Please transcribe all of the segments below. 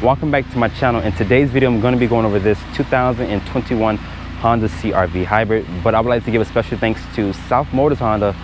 Welcome back to my channel. In today's video, I'm going to be going over this 2021 Honda CR-V Hybrid, but I would like to give a special thanks to South Motors Honda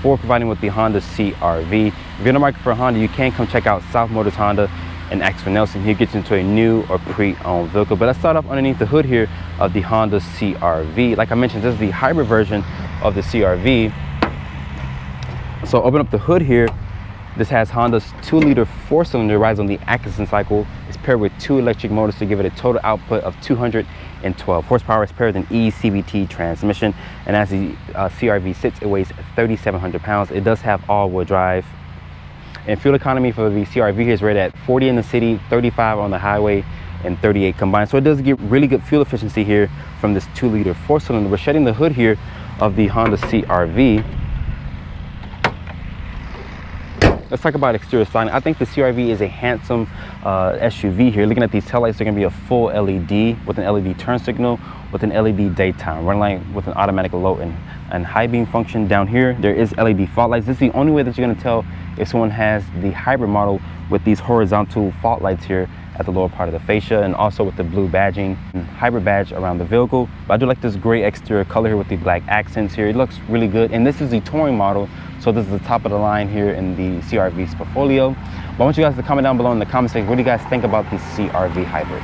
for providing with the Honda CR-V. If you're in the market for a Honda, you can come check out South Motors Honda and ask for Nelson. He'll get you into a new or pre-owned vehicle. But let's start off underneath the hood here of the Honda CR-V. Like I mentioned, this is the hybrid version of the CR-V. So open up the hood here. This has Honda's 2-liter 4-cylinder, rides on the Atkinson cycle. It's paired with 2 electric motors to give it a total output of 212 horsepower. It's paired with an ECVT transmission. And as the CR-V sits, it weighs 3,700 pounds. It does have all-wheel drive. And fuel economy for the CR-V is rated at 40 in the city, 35 on the highway, and 38 combined. So it does get really good fuel efficiency here from this 2-liter 4-cylinder. We're shedding the hood here of the Honda CR-V. Let's talk about exterior styling. I think the CR-V is a handsome SUV here. Looking at these taillights, they're gonna be a full LED with an LED turn signal, with an LED daytime running light, with an automatic low and high beam function. Down here, there is LED fog lights. This is the only way that you're gonna tell if someone has the hybrid model with these horizontal fog lights here at the lower part of the fascia, and also with the blue badging and hybrid badge around the vehicle. But I do like this gray exterior color here with the black accents here. It looks really good. And this is the touring model, so this is the top of the line here in the CR-V's portfolio. But I want you guys to comment down below in the comment section, what do you guys think about the CR-V hybrid?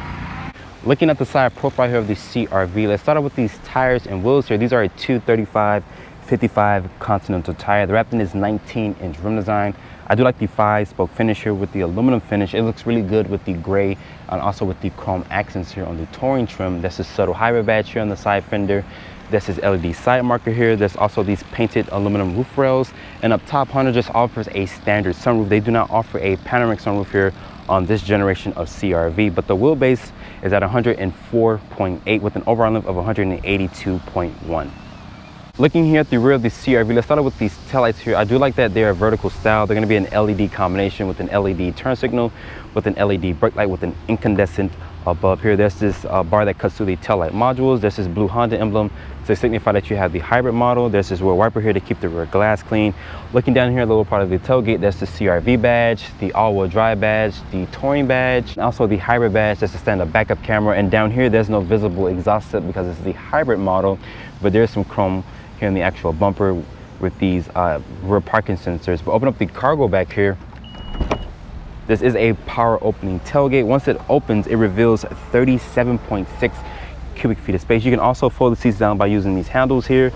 Looking at the side profile here of the CR-V, let's start out with these tires and wheels here. These are a 235/55 Continental tire. The wrapped in is 19-inch rim design. I do like the 5-spoke finish here with the aluminum finish. It looks really good with the gray and also with the chrome accents here on the touring trim. That's a subtle hybrid badge here on the side fender. This is LED side marker here. There's also these painted aluminum roof rails. And up top, Honda just offers a standard sunroof. They do not offer a panoramic sunroof here on this generation of CR-V, but the wheelbase is at 104.8 with an overall length of 182.1. Looking here at the rear of the CR-V, let's start out with these taillights here. I do like that they're a vertical style. They're gonna be an LED combination with an LED turn signal, with an LED brake light, with an incandescent above here. There's this bar that cuts through the taillight modules. There's this blue Honda emblem to signify that you have the hybrid model. There's this rear wiper here to keep the rear glass clean. Looking down here, the lower part of the tailgate, that's the CR-V badge, the all-wheel drive badge, the touring badge, and also the hybrid badge. That's the stand-up backup camera. And down here, there's no visible exhaust tip because it's the hybrid model, but there's some chrome here in the actual bumper with these rear parking sensors. But open up the cargo back here. This is a power opening tailgate. Once it opens, it reveals 37.6 cubic feet of space. You can also fold the seats down by using these handles here.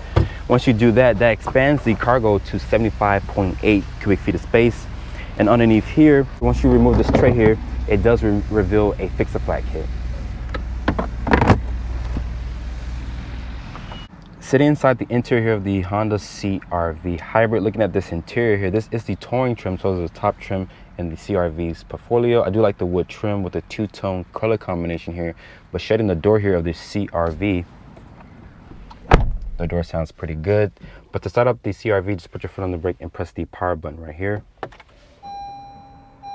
Once you do that, that expands the cargo to 75.8 cubic feet of space. And underneath here, once you remove this tray here, it does reveal a fix-a-flat kit. Sitting inside the interior here of the Honda CR-V Hybrid, looking at this interior here, this is the touring trim, so this is the top trim in the CR-V's portfolio. I do like the wood trim with the 2-tone color combination here, but shedding the door here of the CR-V, the door sounds pretty good. But to start up the CR-V, just put your foot on the brake and press the power button right here.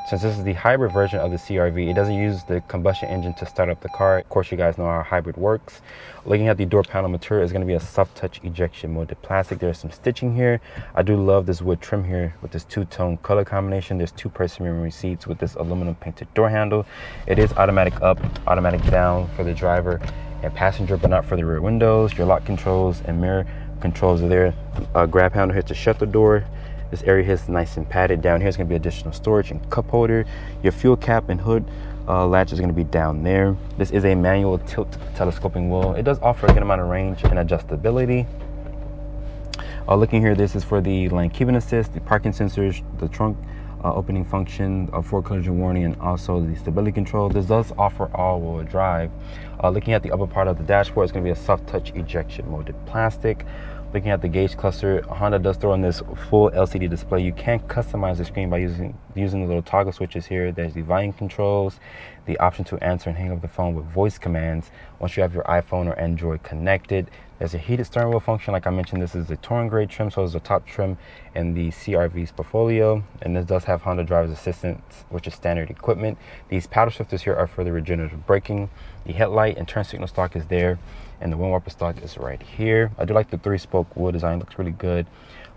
Since this is the hybrid version of the CR-V, it doesn't use the combustion engine to start up the car. Of course, you guys know how hybrid works. Looking at the door panel material, is going to be a soft touch ejection molded plastic. There's some stitching here. I do love this wood trim here with this 2-tone color combination. There's 2-person memory seats with this aluminum painted door handle. It is automatic up, automatic down for the driver and passenger, but not for the rear windows. Your lock controls and mirror controls are there. Grab handle here to shut the door. This area here is nice and padded. Down here is going to be additional storage and cup holder. Your fuel cap and hood latch is going to be down there. This is a manual tilt telescoping wheel. It does offer a good amount of range and adjustability. Looking here, this is for the lane keeping assist, the parking sensors, the trunk opening function, forward collision warning, and also the stability control. This does offer all-wheel drive. Looking at the upper part of the dashboard, it's going to be a soft touch ejection molded plastic. Looking at the gauge cluster, Honda does throw in this full LCD display. You can customize the screen by using the little toggle switches here. There's the volume controls, the option to answer and hang up the phone with voice commands once you have your iPhone or Android connected. There's a heated steering wheel function. Like I mentioned, this is the touring grade trim, so it's the top trim in the CR-V's portfolio. And this does have Honda driver's assistance, which is standard equipment. These paddle shifters here are for the regenerative braking. The headlight and turn signal stock is there, and the wind wiper stock is right here. I do like the 3-spoke wheel design, looks really good.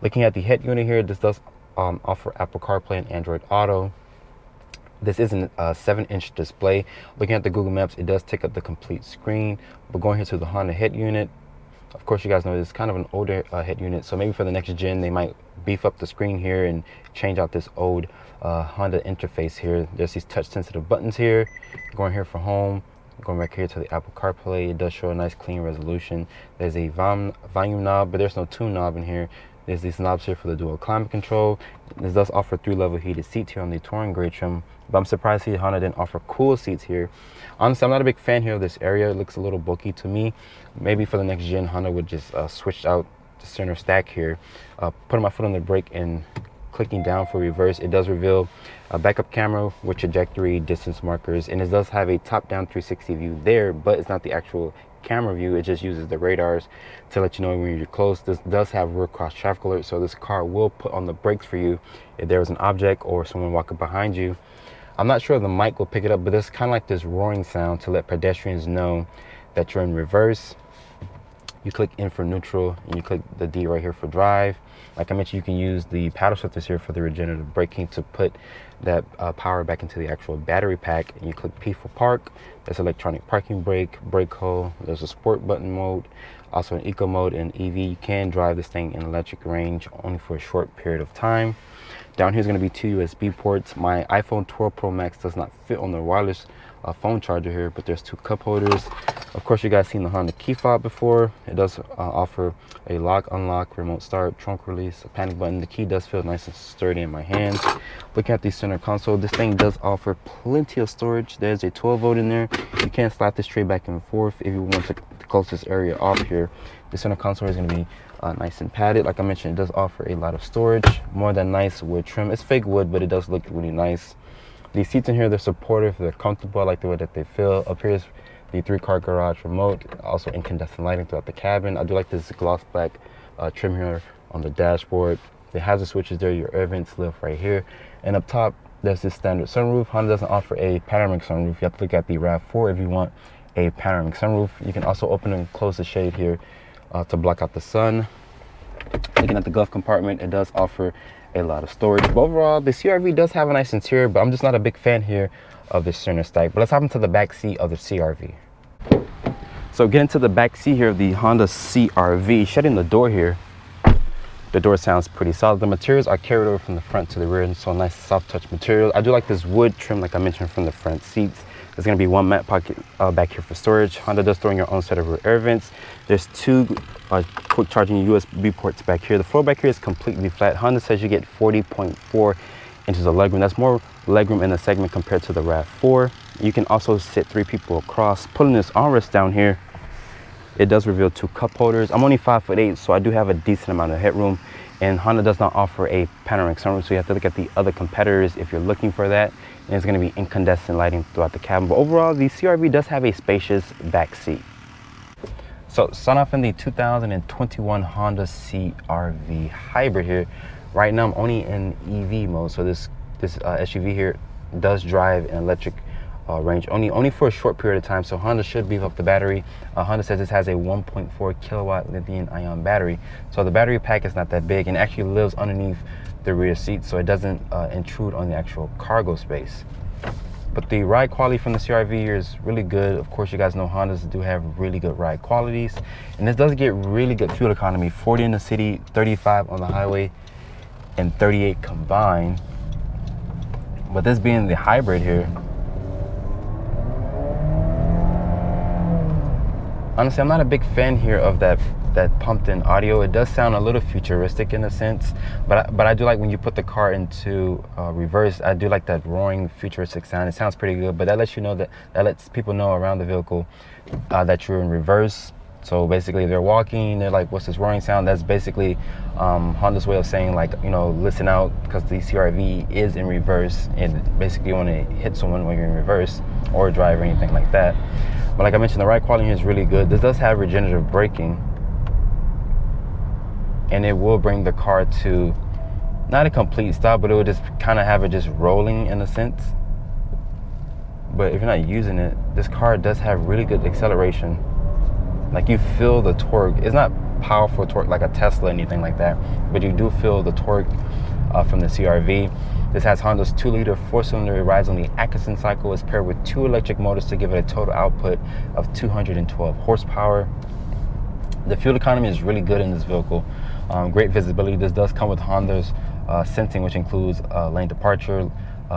Looking at the head unit here, this does offer Apple CarPlay and Android Auto. This isn't a 7-inch display. Looking at the Google Maps, it does take up the complete screen. But going here to the Honda head unit, of course, you guys know this is kind of an older head unit. So maybe for the next gen, they might beef up the screen here and change out this old Honda interface here. There's these touch sensitive buttons here. Going here for home, going back here to the Apple CarPlay, it does show a nice clean resolution. There's a volume knob, but there's no tune knob in here. There's these knobs here for the dual climate control. This does offer 3-level heated seats here on the touring gray trim, but I'm surprised to see Honda didn't offer cool seats here. Honestly, I'm not a big fan here of this area. It looks a little bulky to me. Maybe for the next gen, Honda would just switch out the center stack here. Putting my foot on the brake and clicking down for reverse, it does reveal a backup camera with trajectory distance markers, and it does have a top-down 360 view there, but it's not the actual camera view. It just uses the radars to let you know when you're close. This does have rear cross traffic alert, so this car will put on the brakes for you if there was an object or someone walking behind you. I'm not sure if the mic will pick it up, but there's kind of like this roaring sound to let pedestrians know that you're in reverse. You click in for neutral and you click the D right here for drive. Like I mentioned, you can use the paddle shifters here for the regenerative braking to put that power back into the actual battery pack. And you click P for park. There's electronic parking brake, brake hold. There's a sport button mode, also in eco mode and EV. You can drive this thing in electric range only for a short period of time. Down here is going to be 2 USB ports. My iPhone 12 Pro Max does not fit on the wireless phone charger here, but there's 2 cup holders. Of course, you guys seen the Honda key fob before. It does offer a lock, unlock, remote start, trunk release, a panic button. The key does feel nice and sturdy in my hands. Looking at the center console, this thing does offer plenty of storage. There's a 12-volt in there. You can slide this tray back and forth if you want to the closest area off here. The center console is going to be nice and padded. Like I mentioned, it does offer a lot of storage. More than nice wood trim. It's fake wood, but it does look really nice. These seats in here, they're supportive, they're comfortable. I like the way that they feel. Up here is the 3-car garage remote, also incandescent lighting throughout the cabin. I do like this gloss black trim here on the dashboard. It has the switches there, your air vents lift right here. And up top, there's this standard sunroof. Honda doesn't offer a panoramic sunroof. You have to look at the RAV4 if you want a panoramic sunroof. You can also open and close the shade here to block out the sun. Looking at the glove compartment, it does offer a lot of storage. But overall, the CR-V does have a nice interior, but I'm just not a big fan here of the center stack. But let's hop into the back seat of the CR-V. So get into the back seat here of the Honda CR-V. Shutting the door here, the door sounds pretty solid. The materials are carried over from the front to the rear, and so nice soft touch material. I do like this wood trim, like I mentioned, from the front seats. There's going to be 1 mat pocket back here for storage. Honda does throw in your own set of rear air vents. There's 2 quick charging USB ports back here. The floor back here is completely flat. Honda says you get 40.4 inches of legroom. That's more legroom in the segment compared to the RAV4. You can also sit 3 people across. Pulling this armrest down here, it does reveal 2 cup holders. I'm only 5'8", so I do have a decent amount of headroom. And Honda does not offer a panoramic sunroof, so you have to look at the other competitors if you're looking for that. And it's going to be incandescent lighting throughout the cabin. But overall, the CR-V does have a spacious back seat. So starting off in the 2021 Honda CR-V hybrid here. Right now I'm only in EV mode, so this SUV here does drive an electric range only for a short period of time. So Honda should beef up the battery. Honda says this has a 1.4 kilowatt lithium ion battery, so the battery pack is not that big and actually lives underneath the rear seat, so it doesn't intrude on the actual cargo space. But the ride quality from the CR-V here is really good. Of course, you guys know Hondas do have really good ride qualities, and this does get really good fuel economy. 40 in the city, 35 on the highway, and 38 combined. But this being the hybrid here, honestly, I'm not a big fan here of that pumped in audio. It does sound a little futuristic in a sense, but I do like when you put the car into reverse. I do like that roaring futuristic sound. It sounds pretty good, but that lets you know that lets people know around the vehicle that you're in reverse. So basically, they're walking, they're like, what's this roaring sound? That's basically Honda's way of saying, like, you know, listen out, because the CR-V is in reverse, and basically you want to hit someone when you're in reverse or drive or anything like that. But like I mentioned, the ride quality here is really good. This does have regenerative braking, and it will bring the car to not a complete stop, but it will just kind of have it just rolling in a sense. But if you're not using it, this car does have really good acceleration. Like, you feel the torque. It's not powerful torque like a Tesla or anything like that, but you do feel the torque from the CR-V. This has Honda's 2-liter 4-cylinder. It rides on the Atkinson cycle. It's paired with 2 electric motors to give it a total output of 212 horsepower. The fuel economy is really good in this vehicle. Great visibility. This does come with Honda's sensing, which includes lane departure,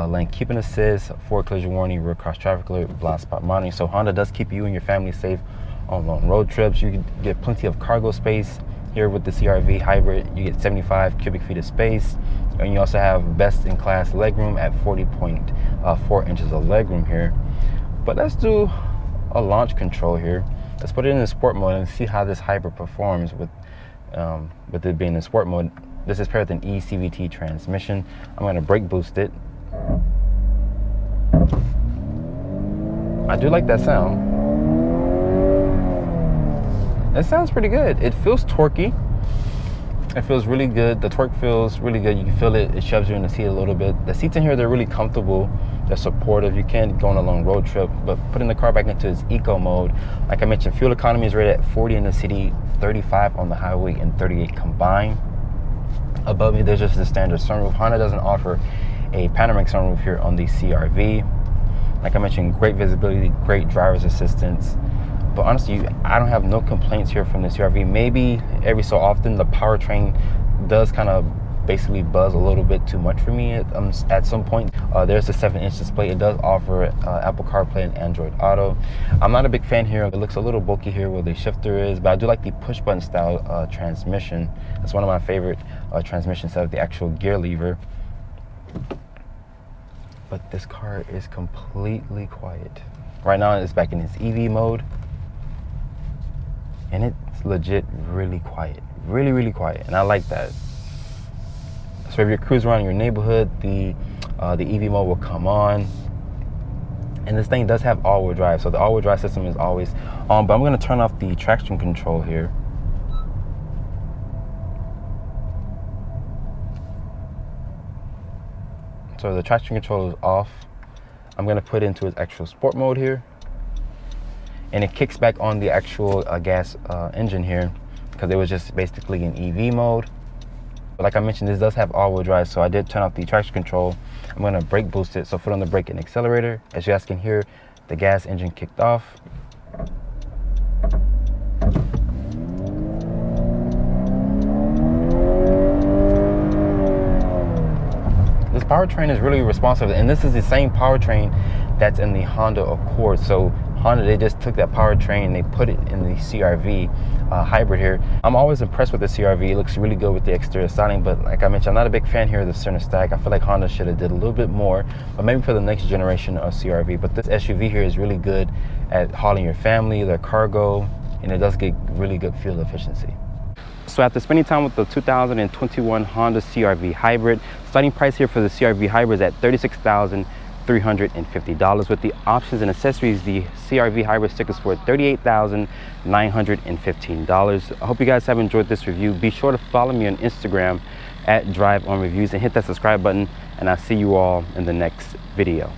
lane keeping assist, forward collision warning, rear cross traffic alert, blind spot monitoring. So Honda does keep you and your family safe on long road trips. You can get plenty of cargo space here with the CR-V hybrid. You get 75 cubic feet of space, and you also have best in class legroom at 40.4 inches of legroom here. But let's do a launch control here. Let's put it in the sport mode and see how this hybrid performs with it being in sport mode. This is paired with an eCVT transmission. I'm going to brake boost it. I do like that sound. It sounds pretty good. It feels torquey. It feels really good. The torque feels really good. You can feel it. It shoves you in the seat a little bit. The seats in here, they're really comfortable. They're supportive. You can go on a long road trip, but putting the car back into its eco mode, like I mentioned, fuel economy is rated at 40 in the city, 35 on the highway, and 38 combined. Above me, there's just the standard sunroof. Honda doesn't offer a panoramic sunroof here on the CR-V. Like I mentioned, great visibility, great driver's assistance. But honestly, I don't have no complaints here from the CR-V. Maybe every so often the powertrain does kind of basically buzz a little bit too much for me at some point. There's a 7-inch display. It does offer Apple CarPlay and Android Auto. I'm not a big fan here. It looks a little bulky here where the shifter is, but I do like the push button style transmission. It's one of my favorite transmission setup, the actual gear lever. But this car is completely quiet. Right now it's back in its EV mode. And it's legit really quiet, really quiet, and I like that. So if you're cruising around your neighborhood, the EV mode will come on, and this thing does have all-wheel drive, so the all-wheel drive system is always on. But I'm going to turn off the traction control here. So the traction control is off. I'm going to put it into its actual sport mode here. And it kicks back on the actual gas engine here because it was just basically in EV mode. But like I mentioned, this does have all-wheel drive, so I did turn off the traction control. I'm going to brake boost it, so foot on the brake and accelerator. As you guys can hear, the gas engine kicked off. This powertrain is really responsive, and this is the same powertrain that's in the Honda Accord. So Honda, they just took that powertrain and they put it in the CR-V hybrid here. I'm always impressed with the CR-V. It looks really good with the exterior styling, but like I mentioned, I'm not a big fan here of the center stack. I feel like Honda should have did a little bit more, but maybe for the next generation of CR-V. But this SUV here is really good at hauling your family, their cargo, and it does get really good fuel efficiency. So after spending time with the 2021 Honda CR-V Hybrid, starting price here for the CR-V Hybrid is at $36,350. With the options and accessories, the CR-V Hybrid stickers for $38,915. I hope you guys have enjoyed this review. Be sure to follow me on Instagram at DriveOnReviews and hit that subscribe button, and I'll see you all in the next video.